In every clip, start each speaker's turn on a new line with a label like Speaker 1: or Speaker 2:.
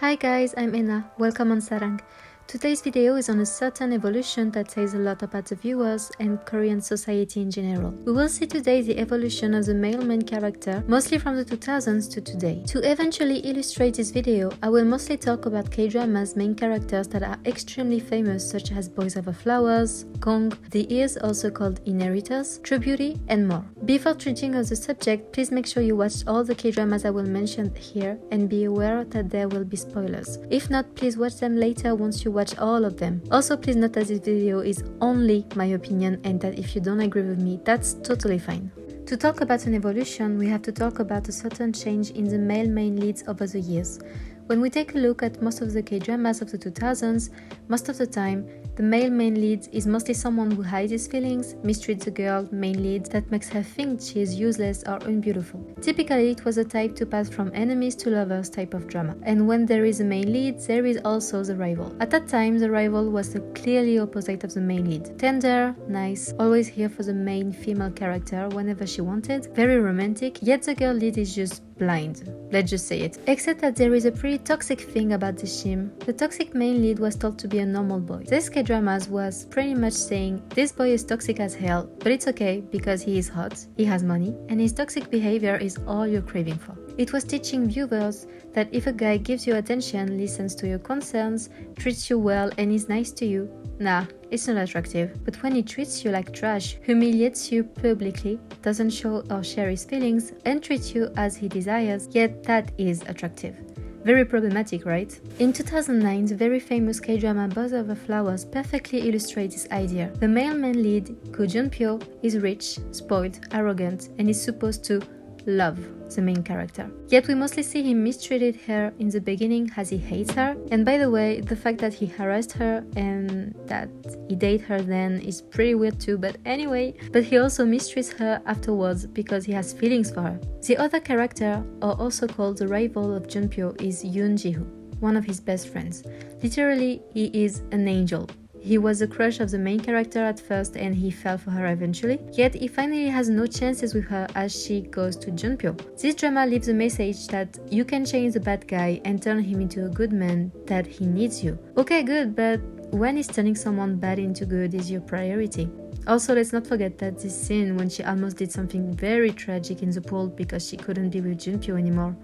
Speaker 1: Hi guys, I'm Enna. Welcome on Sarang. Today's video is on a certain evolution that says a lot about the viewers and Korean society in general. We will see today the evolution of the male main character, mostly from the 2000s to today. To eventually illustrate this video, I will mostly talk about K-dramas main characters that are extremely famous, such as Boys Over Flowers, Goong, the Heirs, also called Inheritors, True Beauty, and more. Before treating of the subject, please make sure you watch all the K-dramas I will mention here and be aware that there will be spoilers. If not, please watch them later once you watch all of them. Also, please note that this video is only my opinion and that if you don't agree with me, that's totally fine. To talk about an evolution, we have to talk about a certain change in the male main leads over the years. When we take a look at most of the K-dramas of the 2000s, most of the time, the male main lead is mostly someone who hides his feelings, mistreats the girl main lead that makes her think she is useless or unbeautiful. Typically, it was a type to pass from enemies to lovers type of drama. And when there is a main lead, there is also the rival. At that time, the rival was the clearly opposite of the main lead. Tender, nice, always here for the main female character whenever she wanted, very romantic, yet the girl lead is just blind. Let's just say it. Except that there is a pretty toxic thing about this shim. The toxic main lead was told to be a normal boy. This K-dramas was pretty much saying, this boy is toxic as hell, but it's okay because he is hot, he has money, and his toxic behavior is all you're craving for. It was teaching viewers that if a guy gives you attention, listens to your concerns, treats you well, and is nice to you, nah, it's not attractive. But when he treats you like trash, humiliates you publicly, doesn't show or share his feelings, and treats you as he desires, yet that is attractive. Very problematic, right? In 2009, the very famous K-drama Boys Over Flowers perfectly illustrates this idea. The male main lead, Ko Jun-pyo, is rich, spoiled, arrogant, and is supposed to love the main character. Yet we mostly see him mistreated her in the beginning as he hates her. And by the way, the fact that he harassed her and that he dated her then is pretty weird too, but anyway. But he also mistreats her afterwards because he has feelings for her. The other character, or also called the rival of Junpyo, is Yoon Ji-hoo, one of his best friends. Literally, he is an angel. He was a crush of the main character at first and he fell for her eventually, yet he finally has no chances with her as she goes to Junpyo. This drama leaves a message that you can change the bad guy and turn him into a good man, that he needs you. Okay, good, but when is turning someone bad into good is your priority? Also, let's not forget that this scene when she almost did something very tragic in the pool because she couldn't be with Junpyo anymore.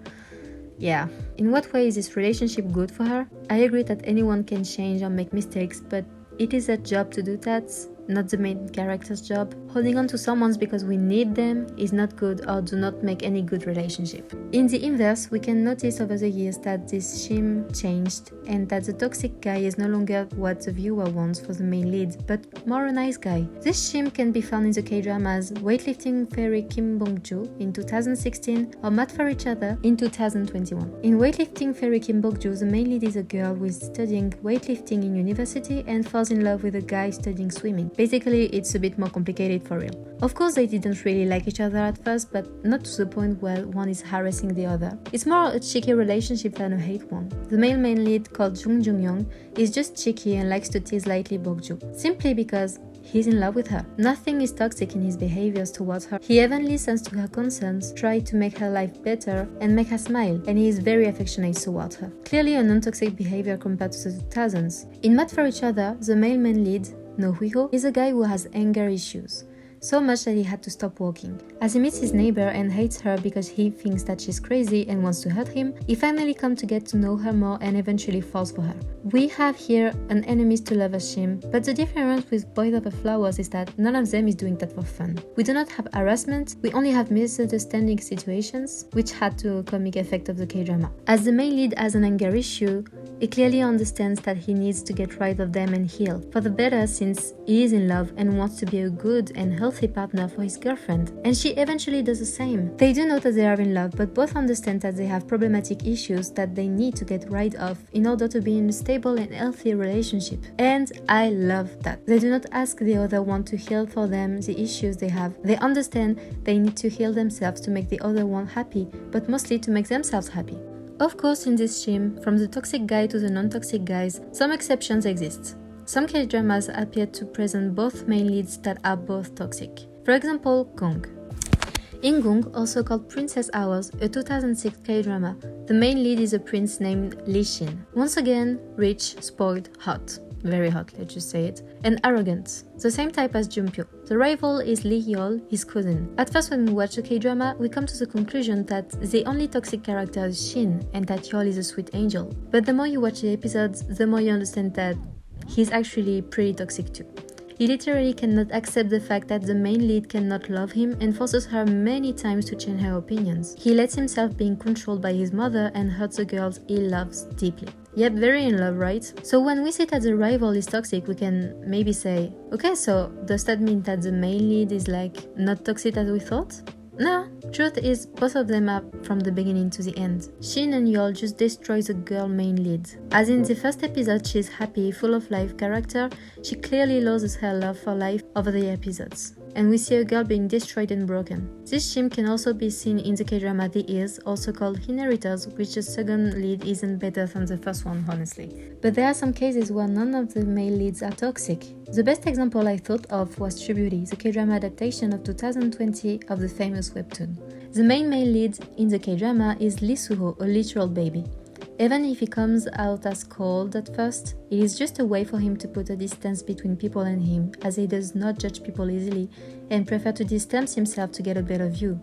Speaker 1: Yeah. In what way is this relationship good for her? I agree that anyone can change or make mistakes, but it is a job to do that, not the main character's job. Holding on to someone because we need them is not good or do not make any good relationship. In the inverse, we can notice over the years that this shim changed and that the toxic guy is no longer what the viewer wants for the main lead, but more a nice guy. This shim can be found in the K-dramas Weightlifting Fairy Kim Bong-joo in 2016 or Mad for Each Other in 2021. In Weightlifting Fairy Kim Bong-joo, the main lead is a girl who is studying weightlifting in university and falls in love with a guy studying swimming. Basically, it's a bit more complicated for real. Of course, they didn't really like each other at first, but not to the point where one is harassing the other. It's more a cheeky relationship than a hate one. The male main lead, called Jung Jung-young, is just cheeky and likes to tease lightly Bok-joo, simply because he's in love with her. Nothing is toxic in his behaviors towards her. He even listens to her concerns, tries to make her life better and make her smile, and he is very affectionate towards her. Clearly a non-toxic behavior compared to the 2000s. In Mad for Each Other, the male main lead, No Hui-ho, is a guy who has anger issues. So much that he had to stop walking. As he meets his neighbor and hates her because he thinks that she's crazy and wants to hurt him, he finally comes to get to know her more and eventually falls for her. We have here an enemies to lovers shim, but the difference with Boys Over Flowers is that none of them is doing that for fun. We do not have harassment, we only have misunderstanding situations, which had to comic effect of the K-drama. As the main lead has an anger issue, he clearly understands that he needs to get rid of them and heal, for the better since he is in love and wants to be a good and healthy partner for his girlfriend. And she eventually does the same. They do know that they are in love, but both understand that they have problematic issues that they need to get rid of in order to be in a stable and healthy relationship. And I love that. They do not ask the other one to heal for them the issues they have. They understand they need to heal themselves to make the other one happy, but mostly to make themselves happy. Of course, in this shim, from the toxic guy to the non-toxic guys, some exceptions exist. Some K-dramas appear to present both main leads that are both toxic. For example, Goong. In Goong, also called Princess Hours, a 2006 K-drama, the main lead is a prince named Lee Shin. Once again, rich, spoiled, hot. Very hot, let's just say it. And arrogant. The same type as Jumpyo. The rival is Lee Hyol, his cousin. At first when we watch the K-drama, we come to the conclusion that the only toxic character is Shin and that Hyol is a sweet angel. But the more you watch the episodes, the more you understand that he's actually pretty toxic too. He literally cannot accept the fact that the main lead cannot love him and forces her many times to change her opinions. He lets himself being controlled by his mother and hurts the girls he loves deeply. Yep, very in love, right? So when we say that the rival is toxic, we can maybe say, okay, so does that mean that the main lead is like not toxic as we thought? No, truth is both of them are from the beginning to the end. Shin and Hyol just destroy the girl main lead. As in the first episode she's happy, full of life character, she clearly loses her love for life over the episodes. And we see a girl being destroyed and broken. This shim can also be seen in the K-drama The Heirs, also called Inheritors, which the second lead isn't better than the first one, honestly. But there are some cases where none of the male leads are toxic. The best example I thought of was True Beauty, the K-drama adaptation of 2020 of the famous webtoon. The main male lead in the K-drama is Lee Soo-ho, a literal baby. Even if he comes out as cold at first, it is just a way for him to put a distance between people and him, as he does not judge people easily and prefer to distance himself to get a better view.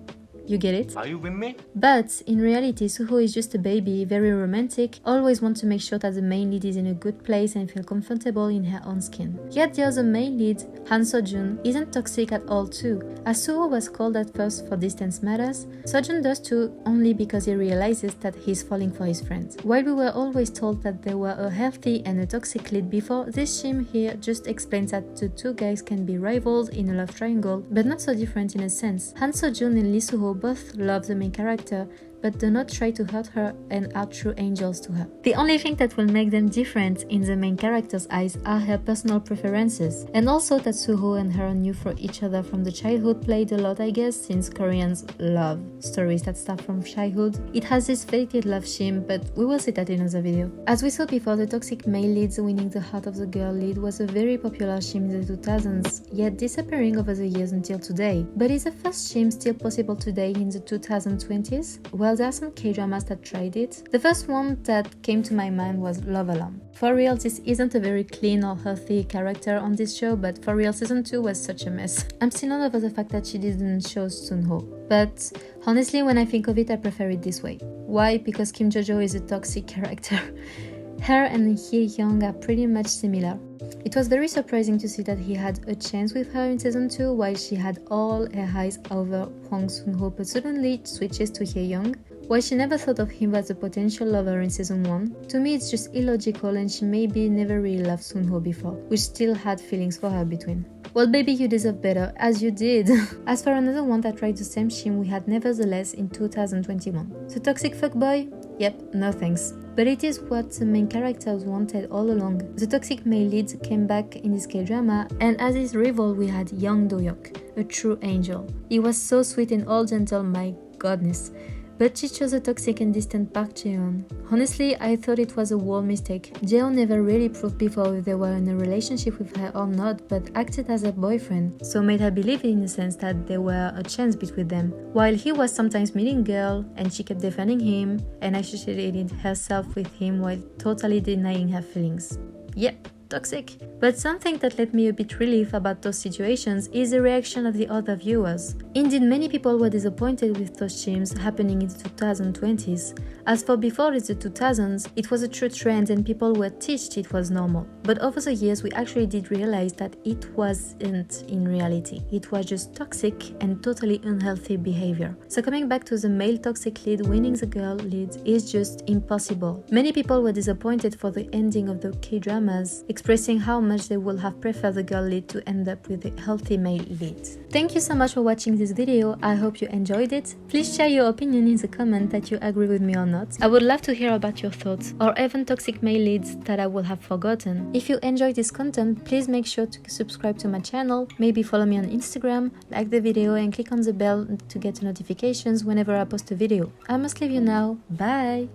Speaker 1: You get it?
Speaker 2: Are you with me?
Speaker 1: But in reality, Soo-ho is just a baby, very romantic, always want to make sure that the main lead is in a good place and feel comfortable in her own skin. Yet the other main lead, Han Seo-jun, isn't toxic at all too. As Soo-ho was cold at first for distance matters, Seo-jun does too only because he realizes that he's falling for his friends. While we were always told that there were a healthy and a toxic lead before, this shim here just explains that the two guys can be rivals in a love triangle, but not so different in a sense. Han Seo-jun and Lee Soo-ho both love the main character, but do not try to hurt her and are true angels to her. The only thing that will make them different in the main character's eyes are her personal preferences, and also that Soo-ho and her knew for each other from the childhood played a lot, I guess, since Koreans love stories that start from childhood. It has this fated love shim, but we will see that in another video. As we saw before, the toxic male leads winning the heart of the girl lead was a very popular shim in the 2000s, yet disappearing over the years until today. But is the first shim still possible today in the 2020s? Well, there are some K-dramas that tried it. The first one that came to my mind was Love Alarm. For real, this isn't a very clean or healthy character on this show, but for real, season 2 was such a mess. I'm still not over the fact that she didn't show Sun-ho, but honestly, when I think of it, I prefer it this way. Why? Because Kim Jo-jo is a toxic character. Her and Hye-young are pretty much similar. It was very surprising to see that he had a chance with her in season 2 while she had all her eyes over Hwang Sun-ho, but suddenly switches to Hye-young. While she never thought of him as a potential lover in season 1, to me it's just illogical, and she maybe never really loved Sun-ho before, which still had feelings for her between. Well, baby, you deserve better, as you did. As for another one that tried the same shim we had nevertheless in 2021. The toxic fuckboy? Yep, no thanks. But it is what the main characters wanted all along. The toxic male lead came back in this K-drama, and as his rival we had Young Do-hyuk, a true angel. He was so sweet and all gentle, my godness. But she chose a toxic and distant Park Jae-hoon. Honestly, I thought it was a whole mistake. Jae-hoon never really proved before if they were in a relationship with her or not, but acted as a boyfriend, so made her believe in a sense that there were a chance between them. While he was sometimes meeting girl, and she kept defending him, and associated herself with him while totally denying her feelings. Yep, toxic. But something that left me a bit relief about those situations is the reaction of the other viewers. Indeed, many people were disappointed with those shims happening in the 2020s. As for before the 2000s, it was a true trend and people were taught it was normal. But over the years, we actually did realize that it wasn't in reality. It was just toxic and totally unhealthy behavior. So coming back to the male toxic lead winning the girl lead is just impossible. Many people were disappointed for the ending of the K-dramas, expressing how much they would have preferred the girl lead to end up with a healthy male lead. Thank you so much for watching this video. I hope you enjoyed it. Please share your opinion in the comment that you agree with me or not. I would love to hear about your thoughts or even toxic male leads that I would have forgotten. If you enjoyed this content, please make sure to subscribe to my channel, maybe follow me on Instagram, like the video and click on the bell to get notifications whenever I post a video. I must leave you now. Bye!